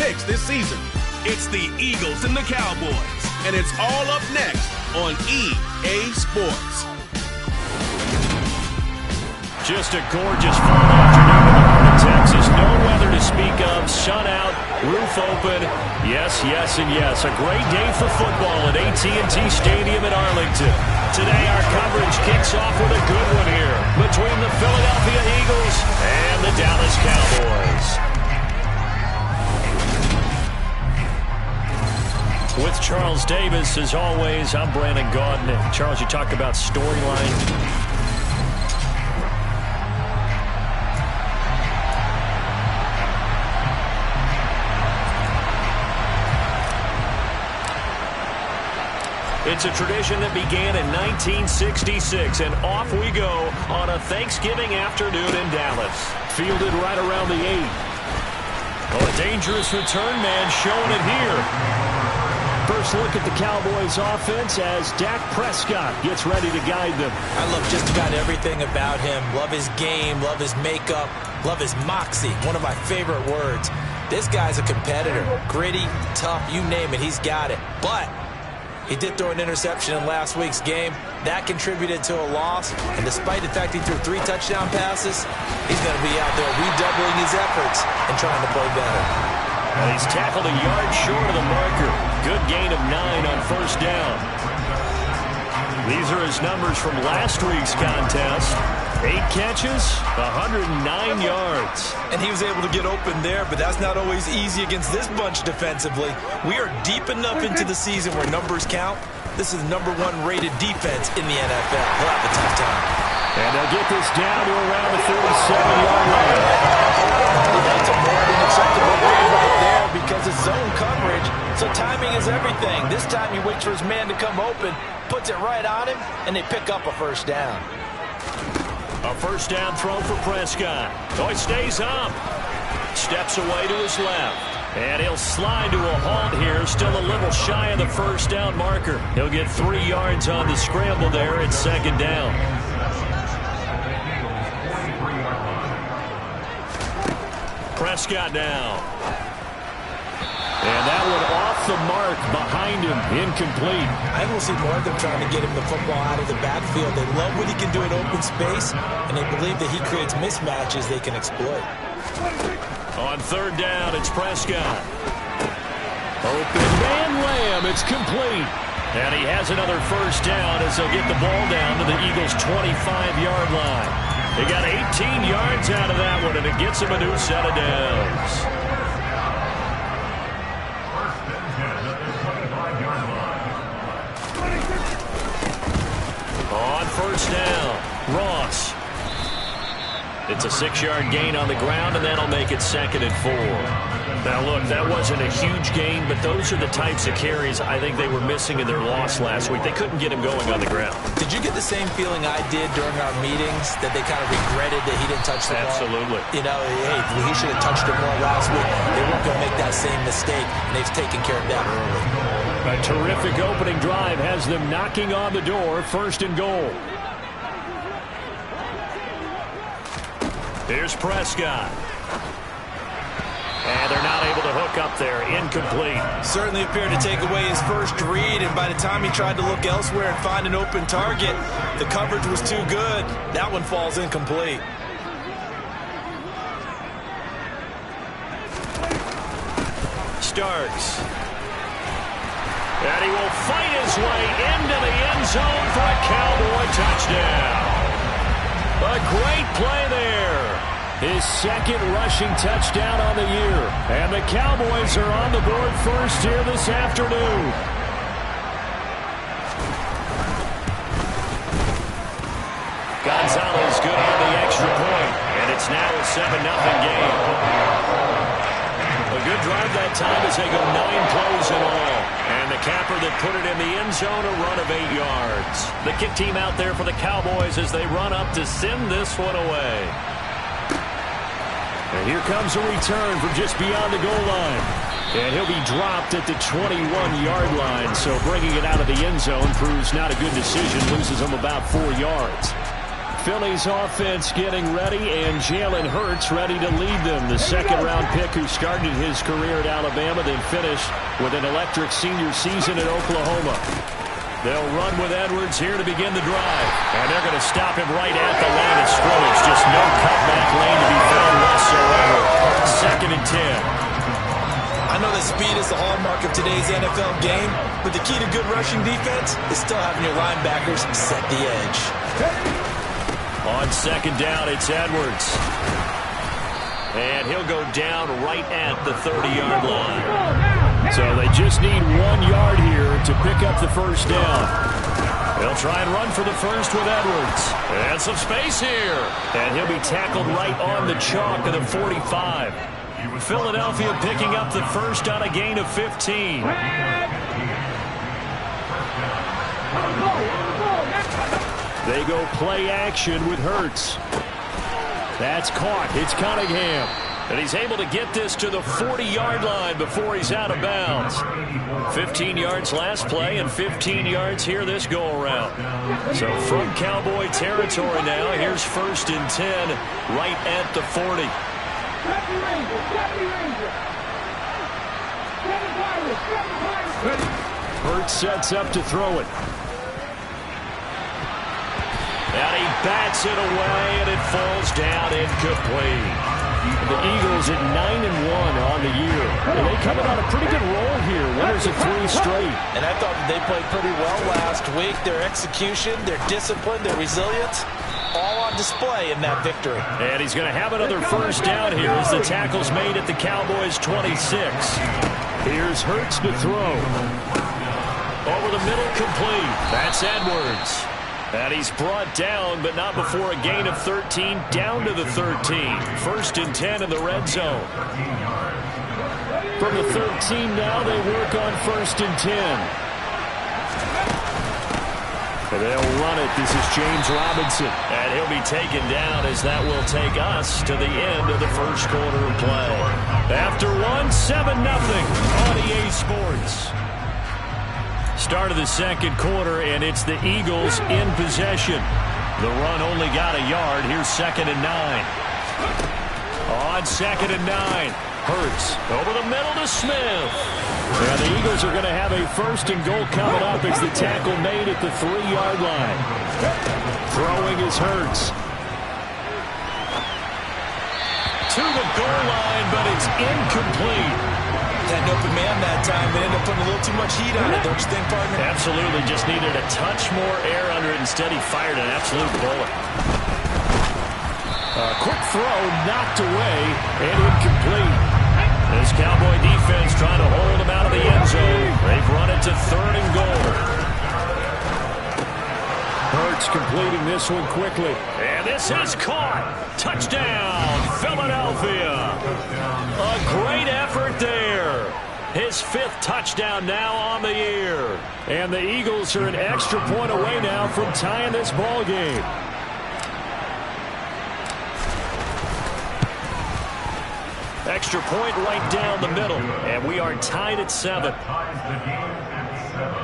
picks this season. It's the Eagles and the Cowboys, and it's all up next on EA Sports. Just a gorgeous fall afternoon in the heart of Texas. No weather to speak of. Sun out, roof open. Yes, yes, and yes. A great day for football at AT&T Stadium in Arlington. Today our coverage kicks off with a good one here between the Philadelphia Eagles and the Dallas Cowboys. With Charles Davis, as always, I'm Brandon Gaudin. Charles, you talked about storyline. It's a tradition that began in 1966, and off we go on a Thanksgiving afternoon in Dallas. Fielded right around the 8. Oh, a dangerous return man showing it here. First look at the Cowboys offense as Dak Prescott gets ready to guide them. I love just about everything about him. Love his game, love his makeup, love his moxie. One of my favorite words. This guy's a competitor. Gritty, tough, you name it, he's got it. But he did throw an interception in last week's game. That contributed to a loss. And despite the fact he threw 3 touchdown passes, he's going to be out there redoubling his efforts and trying to play better. And he's tackled a yard short of the marker. Good gain of 9 on first down. These are his numbers from last week's contest. 8 catches, 109 yards. And he was able to get open there, but that's not always easy against this bunch defensively. We are deep enough into the season where numbers count. This is the #1 rated defense in the NFL. He'll have a tough time. And they'll get this down to around the 37-yard line. That's a more than acceptable rate right there because it's zone coverage, so timing is everything. This time he waits for his man to come open, puts it right on him, and they pick up a first down. A first down throw for Prescott. Oh, he stays up. Steps away to his left. And he'll slide to a halt here. Still a little shy of the first down marker. He'll get 3 yards on the scramble there at second down. Prescott now. And that one off the mark behind him. Incomplete. I will see more of them trying to get him the football out of the backfield. They love what he can do in open space, and they believe that he creates mismatches they can exploit. On third down, it's Prescott. Open man Lamb. It's complete. And he has another first down as they'll get the ball down to the Eagles' 25-yard line. They got 18 yards out of that one, and it gets them a new set of downs. On first down, Ross. It's a 6-yard gain on the ground, and that'll make it 2nd and 4. Now, look, that wasn't a huge gain, but those are the types of carries I think they were missing in their loss last week. They couldn't get him going on the ground. Did you get the same feeling I did during our meetings, that they kind of regretted that he didn't touch the ball? Absolutely. You know, hey, he should have touched it more last week. They weren't going to make that same mistake, and they've taken care of that early. A terrific opening drive has them knocking on the door, 1st and goal. Here's Prescott. And they're not able to hook up there. Incomplete. Certainly appeared to take away his first read, and by the time he tried to look elsewhere and find an open target, the coverage was too good. That one falls incomplete. Starks. And he will fight his way into the end zone for a Cowboy touchdown. A great play there. His 2nd rushing touchdown on the year. And the Cowboys are on the board first here this afternoon. Gonzalez good on the extra point. And it's now a 7-0 game. A good drive that time as they go 9 plays in all. And the capper that put it in the end zone, a run of 8 yards. The kick team out there for the Cowboys as they run up to send this one away. And here comes a return from just beyond the goal line. And he'll be dropped at the 21-yard line. So bringing it out of the end zone proves not a good decision. Loses him about 4 yards. Phillies offense getting ready, and Jalen Hurts ready to lead them. The second-round pick who started his career at Alabama, then finished with an electric senior season at Oklahoma. They'll run with Edwards here to begin the drive. And they're going to stop him right at the line of scrimmage. Just no cutback lane to be found whatsoever. 2nd and 10. I know that speed is the hallmark of today's NFL game, but the key to good rushing defense is still having your linebackers set the edge. On 2nd down, it's Edwards. And he'll go down right at the 30-yard line. So they just need 1 yard here to pick up the first down. They'll try and run for the first with Edwards. And some space here. And he'll be tackled right on the chalk of the 45. Philadelphia picking up the first on a gain of 15. They go play action with Hurts. That's caught. It's Cunningham. And he's able to get this to the 40-yard line before he's out of bounds. 15 yards last play and 15 yards here this go-around. So from Cowboy territory now, here's 1st and 10 right at the 40. Hurts sets up to throw it. And he bats it away, and it falls down incomplete. The Eagles at 9-1 on the year. And they coming on a pretty good roll here. Winners of 3 straight. And I thought they played pretty well last week. Their execution, their discipline, their resilience, all on display in that victory. And he's going to have another first down here as the tackle's made at the Cowboys' 26. Here's Hurts to throw. Over the middle, complete. That's Edwards. And he's brought down, but not before a gain of 13, down to the 13. 1st and 10 in the red zone. From the 13 now, they work on 1st and 10. And they'll run it. This is James Robinson. And he'll be taken down as that will take us to the end of the first quarter of play. After 7-0 on EA Sports. Start of the second quarter, and it's the Eagles in possession. The run only got a yard. Here's 2nd and 9. On 2nd and 9. Hurts over the middle to Smith. And the Eagles are going to have a 1st and goal coming up as the tackle made at the 3-yard line. Throwing is Hurts. To the goal line, but it's incomplete. Had an open man that time, but ended up putting a little too much heat on it, don't you think, partner? Absolutely. Just needed a touch more air under it. Instead, he fired an absolute bullet. Quick throw, knocked away, and incomplete. This Cowboy defense trying to hold him out of the end zone. They've run it to 3rd and goal. Hurts completing this one quickly. And this is caught. Touchdown, Philadelphia. A great effort there. His 5th touchdown now on the year. And the Eagles are an extra point away now from tying this ball game. Extra point right down the middle. And we are tied at 7.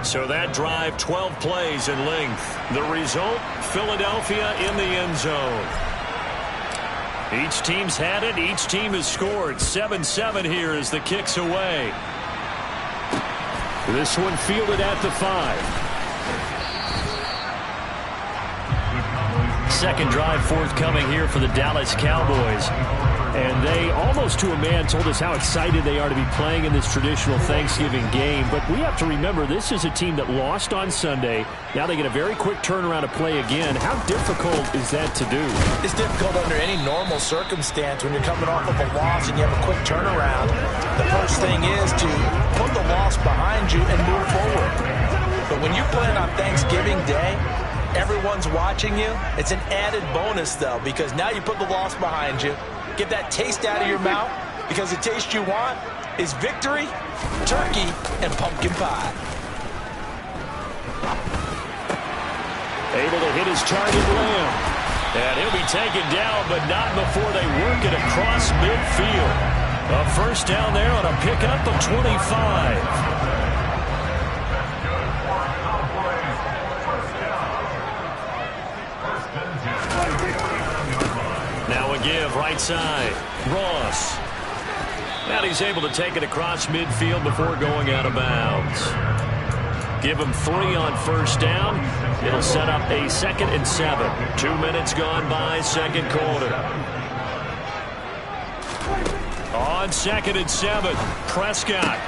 So that drive, 12 plays in length. The result, Philadelphia in the end zone. Each team's had it. Each team has scored. 7-7 here as the kick's away. This one fielded at the 5. Second drive forthcoming here for the Dallas Cowboys. And they, almost to a man, told us how excited they are to be playing in this traditional Thanksgiving game. But we have to remember, this is a team that lost on Sunday. Now they get a very quick turnaround to play again. How difficult is that to do? It's difficult under any normal circumstance when you're coming off of a loss and you have a quick turnaround. The first thing is to put the loss behind you and move forward. But when you play on Thanksgiving Day, everyone's watching you. It's an added bonus, though, because now you put the loss behind you. Get that taste out of your mouth, because the taste you want is victory, turkey, and pumpkin pie. Able to hit his target, Lamb. And he'll be taken down, but not before they work it across midfield. A first down there on a pickup of 25. right side. Ross. And he's able to take it across midfield before going out of bounds. Give him 3 on first down. It'll set up a 2nd and 7. 2 minutes gone by, second quarter. On 2nd and 7, Prescott.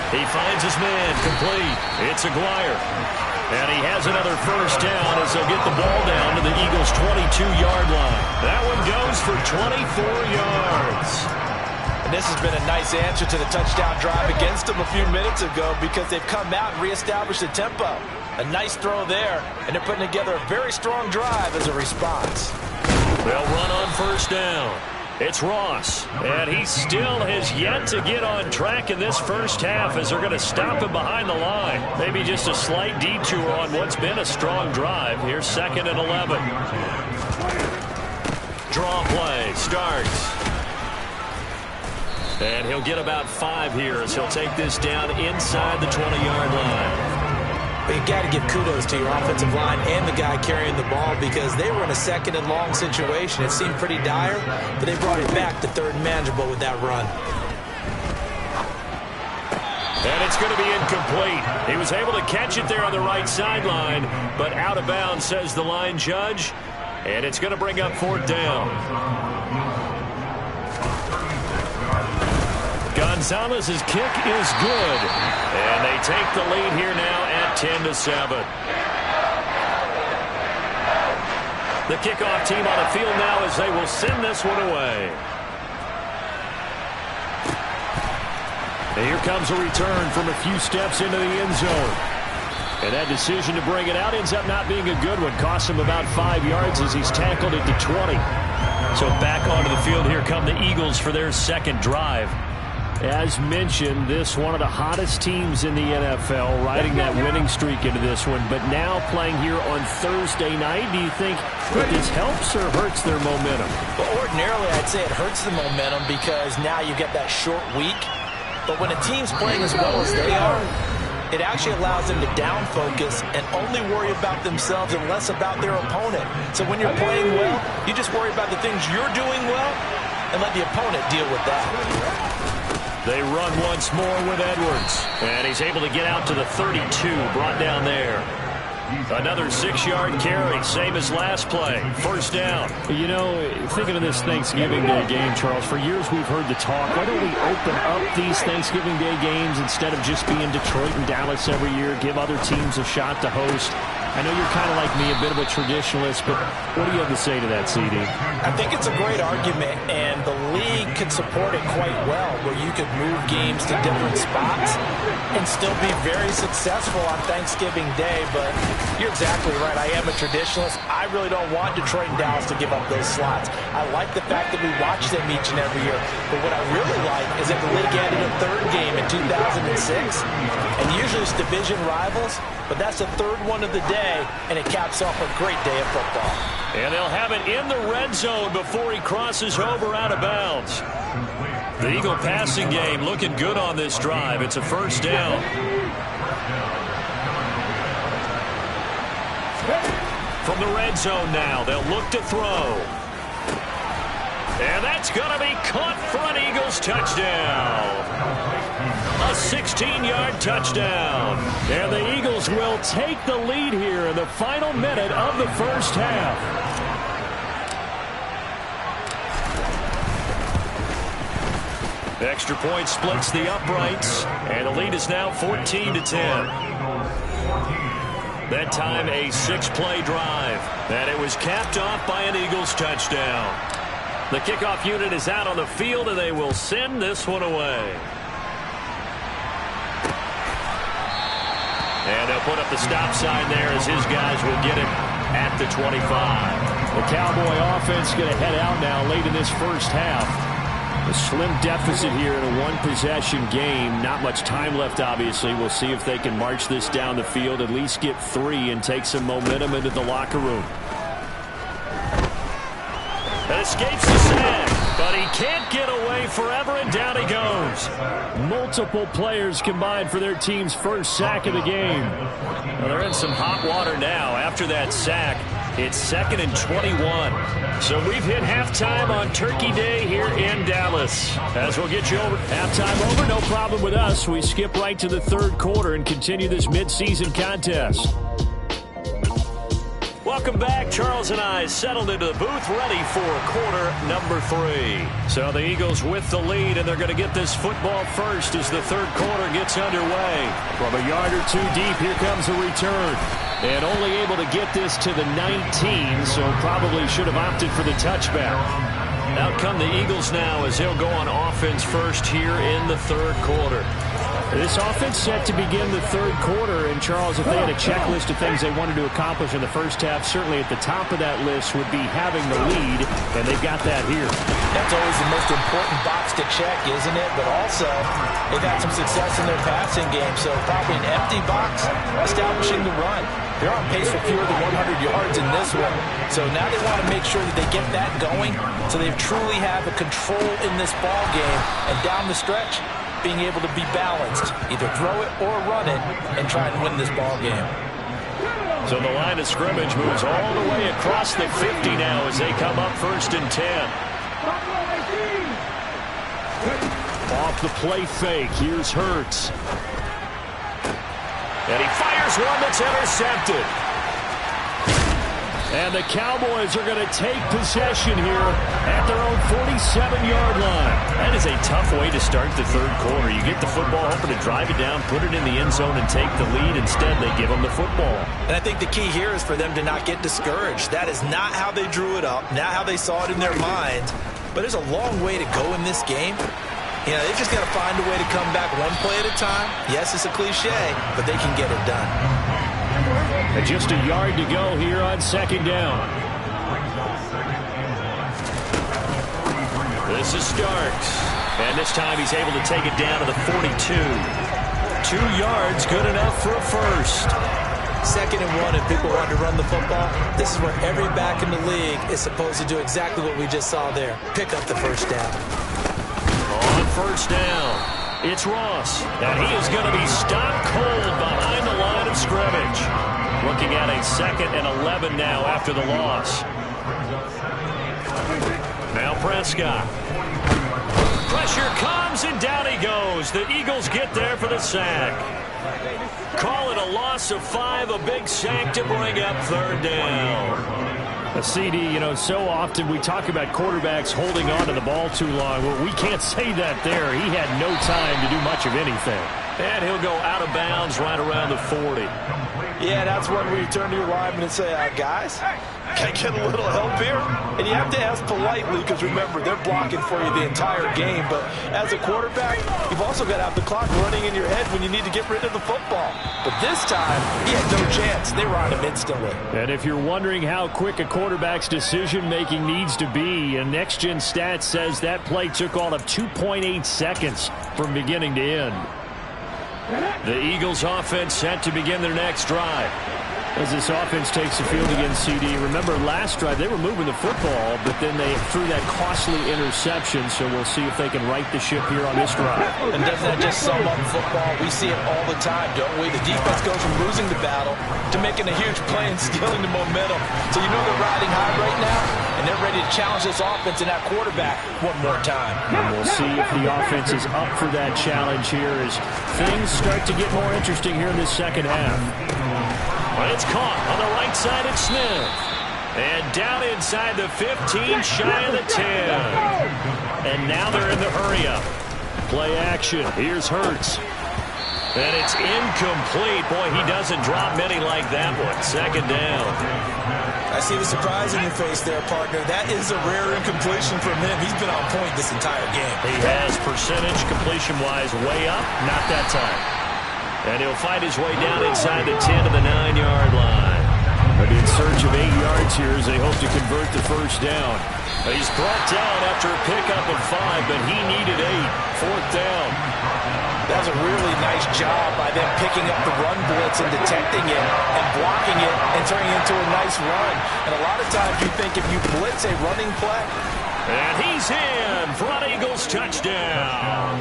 He finds his man, complete. It's Aguirre. And he has another first down as they'll get the ball down to the Eagles' 22-yard line. That one goes for 24 yards. And this has been a nice answer to the touchdown drive against them a few minutes ago because they've come out and reestablished the tempo. A nice throw there, and they're putting together a very strong drive as a response. They'll run on first down. It's Ross, and he still has yet to get on track in this first half as they're going to stop him behind the line. Maybe just a slight detour on what's been a strong drive. Here's 2nd and 11. Draw play starts. And he'll get about 5 here as he'll take this down inside the 20-yard line. But you got to give kudos to your offensive line and the guy carrying the ball because they were in a 2nd and long situation. It seemed pretty dire, but they brought it back to 3rd and manageable with that run. And it's going to be incomplete. He was able to catch it there on the right sideline, but out of bounds, says the line judge. And it's going to bring up 4th down. Gonzalez's kick is good. And they take the lead here now at 10-7. The kickoff team on the field now as they will send this one away. And here comes a return from a few steps into the end zone. And that decision to bring it out ends up not being a good one. Costs him about 5 yards as he's tackled it to 20. So back onto the field here come the Eagles for their 2nd drive. As mentioned, this one of the hottest teams in the NFL, riding that winning streak into this one, but now playing here on Thursday night. Do you think that this helps or hurts their momentum? Well, ordinarily, I'd say it hurts the momentum because now you get that short week. But when a team's playing as well as they are, it actually allows them to down focus and only worry about themselves and less about their opponent. So when you're playing well, you just worry about the things you're doing well and let the opponent deal with that. They run once more with Edwards. And he's able to get out to the 32, brought down there. Another 6-yard carry, same as last play. First down. You know, thinking of this Thanksgiving Day game, Charles, for years we've heard the talk, why don't we open up these Thanksgiving Day games instead of just being Detroit and Dallas every year, give other teams a shot to host? I know you're kind of like me, a bit of a traditionalist, but what do you have to say to that, CD? I think it's a great argument, and the league could support it quite well, where you could move games to different spots and still be very successful on Thanksgiving Day. But you're exactly right. I am a traditionalist. I really don't want Detroit and Dallas to give up those slots. I like the fact that we watch them each and every year. But what I really like is that the league added a 3rd game in 2006, and usually it's division rivals, but that's the 3rd one of the day. And it caps off a great day of football. And they'll have it in the red zone before he crosses over out of bounds. The Eagle passing game looking good on this drive. It's a first down. From the red zone now, they'll look to throw. And that's going to be caught for an Eagles touchdown. A 16-yard touchdown. And the Eagles will take the lead here in the final minute of the first half. Extra point splits the uprights, and the lead is now 14-10. That time a 6-play drive, and it was capped off by an Eagles touchdown. The kickoff unit is out on the field, and they will send this one away. And they'll put up the stop sign there as his guys will get it at the 25. The Cowboy offense going to head out now late in this first half. A slim deficit here in a one-possession game. Not much time left, obviously. We'll see if they can march this down the field, at least get 3 and take some momentum into the locker room. And escapes the sack, but he can't get away forever, and down he goes. Multiple players combined for their team's first sack of the game. Well, they're in some hot water now after that sack. It's 2nd and 21. So we've hit halftime on Turkey Day here in Dallas. As we'll get you over. Halftime over, no problem with us. We skip right to the third quarter and continue this midseason contest. Welcome back. Charles and I settled into the booth, ready for quarter number 3. So the Eagles with the lead, and they're going to get this football first as the third quarter gets underway. From a yard or two deep, here comes a return. And only able to get this to the 19, so probably should have opted for the touchback. Out come the Eagles now as they'll go on offense first here in the third quarter. This offense set to begin the third quarter, and Charles, if they had a checklist of things they wanted to accomplish in the first half, certainly at the top of that list would be having the lead, and they've got that here. That's always the most important box to check, isn't it? But also, they've had some success in their passing game, so probably an empty box, establishing the run. They're on pace for fewer than 100 yards in this one, so now they want to make sure that they get that going, so they truly have a control in this ball game, and down the stretch, being able to be balanced, either throw it or run it, and try and win this ball game. So the line of scrimmage moves all the way across the 50 now as they come up 1st and 10. Off the play fake, here's Hurts. And he fires one that's intercepted. And the Cowboys are going to take possession here at their own 47-yard line. That is a tough way to start the third quarter. You get the football, hoping to drive it down, put it in the end zone, and take the lead. Instead, they give them the football. And I think the key here is for them to not get discouraged. That is not how they drew it up, not how they saw it in their minds. But there's a long way to go in this game. You know, they've just got to find a way to come back one play at a time. Yes, it's a cliche, but they can get it done. And just a yard to go here on 2nd down. This is Starks. And this time he's able to take it down to the 42. 2 yards, good enough for a first. 2nd and 1, if people want to run the football, this is where every back in the league is supposed to do exactly what we just saw there. Pick up the first down. On 1st down, it's Ross. And he is going to be stopped cold behind the line of scrimmage. Looking at a 2nd and 11 now after the loss. Now Prescott. Pressure comes and down he goes. The Eagles get there for the sack. Call it a loss of 5, a big sack to bring up 3rd down. A CD, you know, so often we talk about quarterbacks holding on to the ball too long. Well, we can't say that there. He had no time to do much of anything. And he'll go out of bounds right around the 40. Yeah, that's when we turn to your lineman and say, guys, can I get a little help here? And you have to ask politely because, remember, they're blocking for you the entire game. But as a quarterback, you've also got to have the clock running in your head when you need to get rid of the football. But this time, he had no chance. They were on him instantly. And if you're wondering how quick a quarterback's decision-making needs to be, a next-gen stat says that play took all of 2.8 seconds from beginning to end. The Eagles offense set to begin their next drive. As this offense takes the field against CD, remember last drive they were moving the football, but then they threw that costly interception, so we'll see if they can right the ship here on this drive. And doesn't that just sum up football? We see it all the time, don't we? The defense goes from losing the battle to making a huge play and stealing the momentum. So you know they're riding high right now, and they're ready to challenge this offense and that quarterback one more time. And we'll see if the offense is up for that challenge here as things start to get more interesting here in this second half. Well, it's caught on the right side of Smith. And down inside the 15, shy of the 10. And now they're in the hurry-up. Play action. Here's Hurts. And it's incomplete. Boy, he doesn't drop many like that one. 2nd down. I see the surprise in your face there, partner. That is a rare incompletion from him. He's been on point this entire game. He has percentage completion-wise way up. Not that time. And he'll fight his way down inside the 10 to the 9-yard line. They'll be in search of 8 yards here as they hope to convert the first down. He's brought down after a pickup of 5, but he needed 8. 4th down. That was a really nice job by them picking up the run blitz and detecting it and blocking it and turning it into a nice run. And a lot of times you think if you blitz a running play. And he's in for an Eagles touchdown.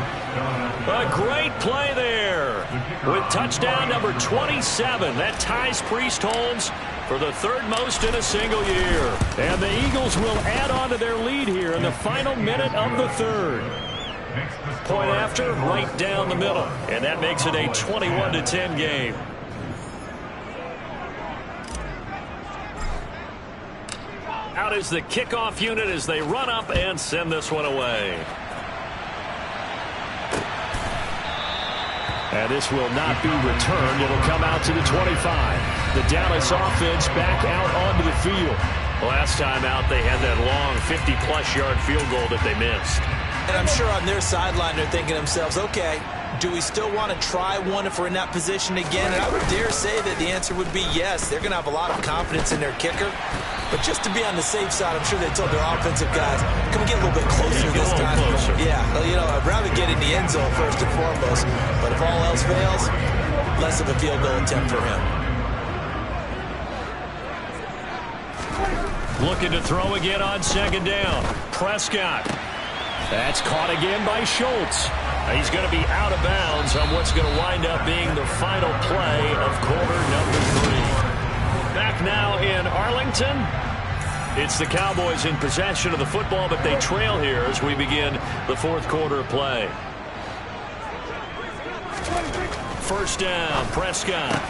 A great play there. with touchdown number 27. That ties Priest Holmes for the third most in a single year. And the Eagles will add on to their lead here in the final minute of the third. Point after, right down the middle. And that makes it a 21-10 game. Out is the kickoff unit as they run up and send this one away. And this will not be returned. It'll come out to the 25. The Dallas offense back out onto the field. Last time out, they had that long 50-plus yard field goal that they missed. And I'm sure on their sideline they're thinking to themselves, okay, do we still want to try one if we're in that position again? And I would dare say that the answer would be yes. They're going to have a lot of confidence in their kicker. But just to be on the safe side, I'm sure they told their offensive guys, can we get a little bit closer this time? Closer. Yeah, you know, I'd rather get in the end zone first and foremost. But if all else fails, less of a field goal attempt for him. Looking to throw again on second down. Prescott. That's caught again by Schultz. He's going to be out of bounds on what's going to wind up being the final play of quarter number 3. Back now in Arlington. It's the Cowboys in possession of the football, but they trail here as we begin the fourth quarter play. First down, Prescott.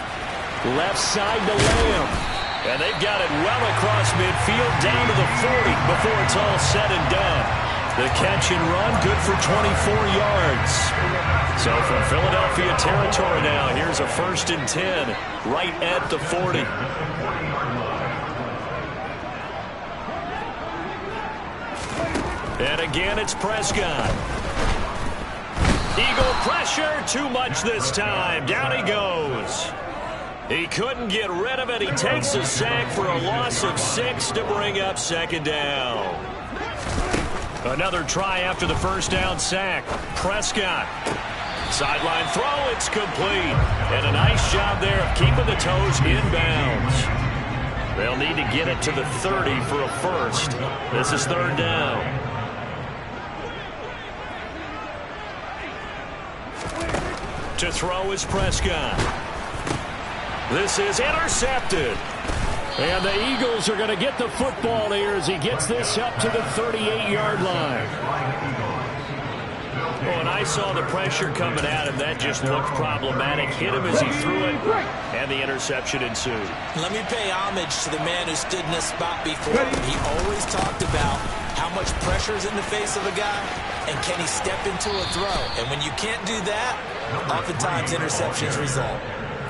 Left side to Lamb. And they've got it well across midfield down to the 40 before it's all said and done. The catch and run, good for 24 yards. So from Philadelphia territory now, here's a 1st and 10, right at the 40. And again, it's Prescott. Eagle pressure, too much this time. Down he goes. He couldn't get rid of it. He takes a sack for a loss of 6 to bring up second down. Another try after the first down sack. Prescott. Sideline throw, it's complete. And a nice job there of keeping the toes inbounds. They'll need to get it to the 30 for a first. This is third down. To throw is Prescott. This is intercepted. And the Eagles are going to get the football here as he gets this up to the 38-yard line. Oh, and I saw the pressure coming at him. That just looked problematic. Hit him as he threw it, and the interception ensued. Let me pay homage to the man who stood in this spot before. He always talked about how much pressure is in the face of a guy, and can he step into a throw. And when you can't do that, oftentimes interceptions result.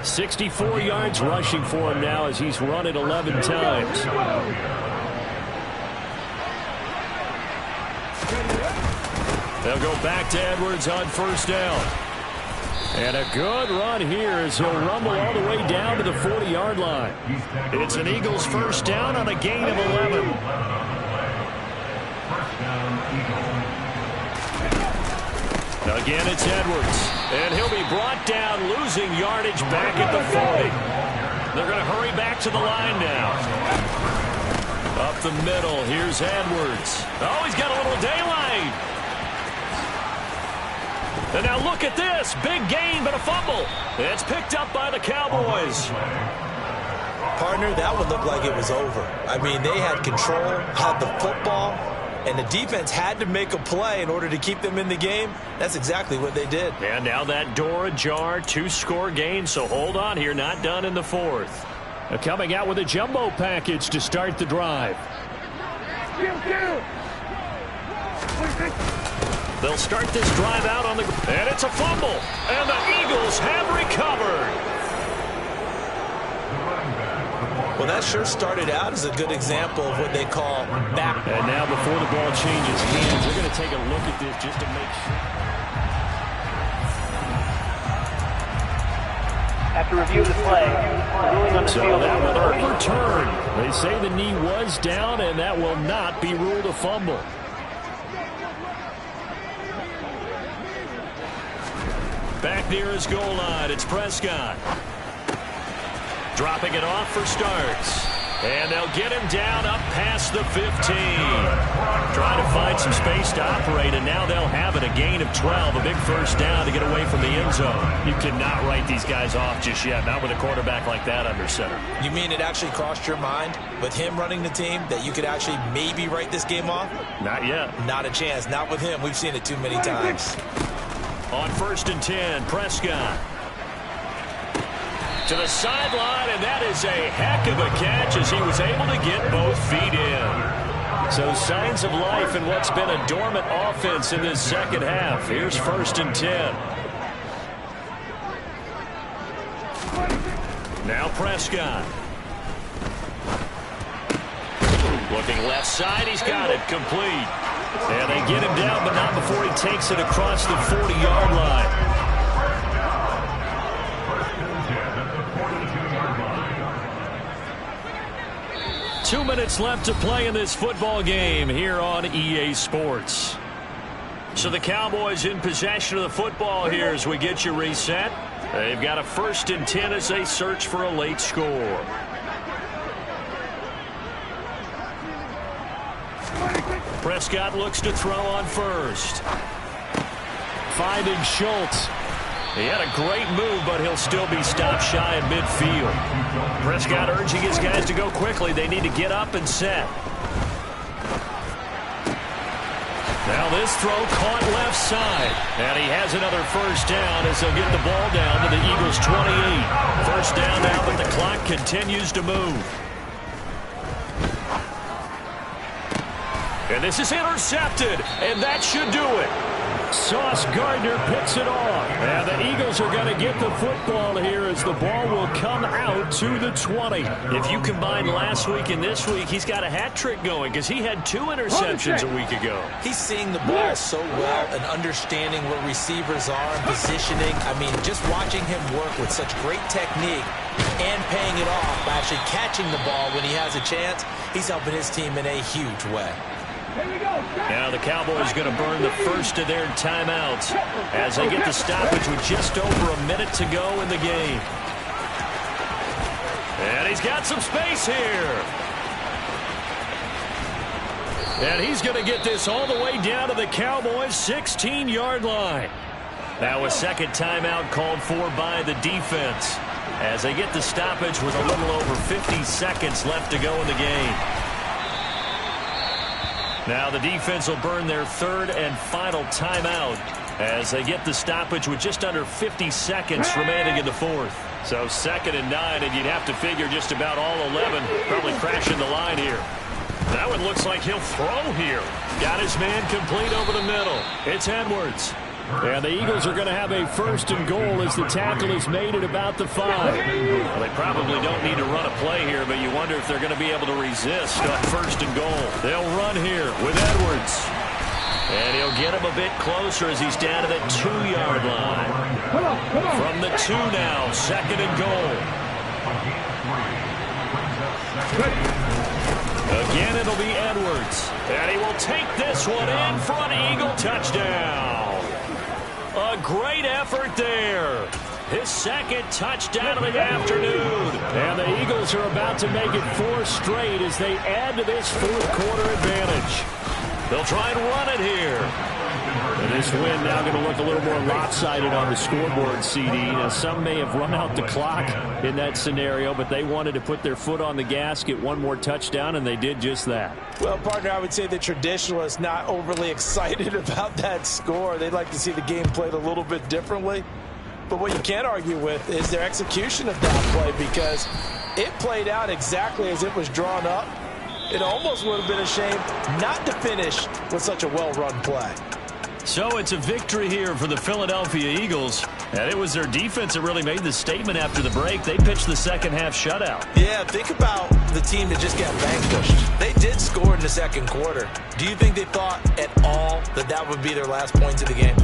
64 yards rushing for him now as he's run it 11 times. They'll go back to Edwards on first down. And a good run here as he'll rumble all the way down to the 40-yard line. It's an Eagles first down on a gain of 11. Again, it's Edwards. And he'll be brought down, losing yardage back at the 40. They're going to hurry back to the line now. Up the middle, here's Edwards. Oh, he's got a little daylight. And now look at this. Big gain, but a fumble. It's picked up by the Cowboys. Partner, that one looked like it was over. I mean, they had control, had the football, and the defense had to make a play in order to keep them in the game. That's exactly what they did. And now that door ajar, 2-score game, so hold on here, not done in the fourth. Coming out with a jumbo package to start the drive. They'll start this drive out on the... And it's a fumble. And the Eagles have recovered. Well, that sure started out as a good example of what they call back. And now before the ball changes hands, they're going to take a look at this just to make sure. After review of the play, ruling on the field that will overturn. They say the knee was down, and that will not be ruled a fumble. Back near his goal line, it's Prescott. Dropping it off for starts. And they'll get him down up past the 15. Trying to find some space to operate, and now they'll have it. A gain of 12, a big first down to get away from the end zone. You cannot write these guys off just yet, not with a quarterback like that under center. You mean it actually crossed your mind with him running the team that you could actually maybe write this game off? Not yet. Not a chance. Not with him. We've seen it too many times. On 1st and 10, Prescott. To the sideline, and that is a heck of a catch as he was able to get both feet in. So signs of life in what's been a dormant offense in this second half. Here's 1st and 10. Now Prescott. Looking left side, he's got it complete. And they get him down, but not before he takes it across the 40-yard line. 2 minutes left to play in this football game here on EA Sports. So the Cowboys in possession of the football here as we get you reset. They've got a 1st and 10 as they search for a late score. Prescott looks to throw on 1st. Finding Schultz. He had a great move, but he'll still be stopped shy of midfield. Prescott urging his guys to go quickly. They need to get up and set. Now this throw caught left side. And he has another first down as they'll get the ball down to the Eagles' 28. First down now, but the clock continues to move. And this is intercepted, and that should do it. Sauce Gardner picks it off. And the Eagles are going to get the football here as the ball will come out to the 20. If you combine last week and this week, he's got a hat trick going because he had 2 interceptions a week ago. He's seeing the ball so well and understanding where receivers are and positioning. I mean, just watching him work with such great technique and paying it off by actually catching the ball when he has a chance, he's helping his team in a huge way. Now the Cowboys going to burn the first of their timeouts as they get the stoppage with just over a minute to go in the game. And he's got some space here. And he's going to get this all the way down to the Cowboys' 16-yard line. Now a second timeout called for by the defense as they get the stoppage with a little over 50 seconds left to go in the game. Now the defense will burn their 3rd and final timeout as they get the stoppage with just under 50 seconds remaining in the 4th. So 2nd and 9, and you'd have to figure just about all 11 probably crashing the line here. That one looks like he'll throw here. Got his man complete over the middle. It's Edwards. And the Eagles are going to have a 1st and goal as the tackle is made at about the 5. Well, they probably don't need to run a play here, but you wonder if they're going to be able to resist on 1st and goal. They'll run here with Edwards. And he'll get him a bit closer as he's down to the 2-yard line. From the 2 now, 2nd and goal. Again, it'll be Edwards. And he will take this one in for an Eagle touchdown. A great effort there. His 2nd touchdown of the afternoon. And the Eagles are about to make it 4 straight as they add to this 4th quarter advantage. They'll try and run it here. And this win now going to look a little more lopsided on the scoreboard, CD. Now, some may have run out the clock in that scenario, but they wanted to put their foot on the gas, get one more touchdown, and they did just that. Well, partner, I would say the traditionalists not overly excited about that score. They'd like to see the game played a little bit differently. But what you can't argue with is their execution of that play, because it played out exactly as it was drawn up. It almost would have been a shame not to finish with such a well-run play. So it's a victory here for the Philadelphia Eagles. And it was their defense that really made the statement after the break. They pitched the second half shutout. Yeah, think about the team that just got vanquished. They did score in the 2nd quarter. Do you think they thought at all that that would be their last points of the game?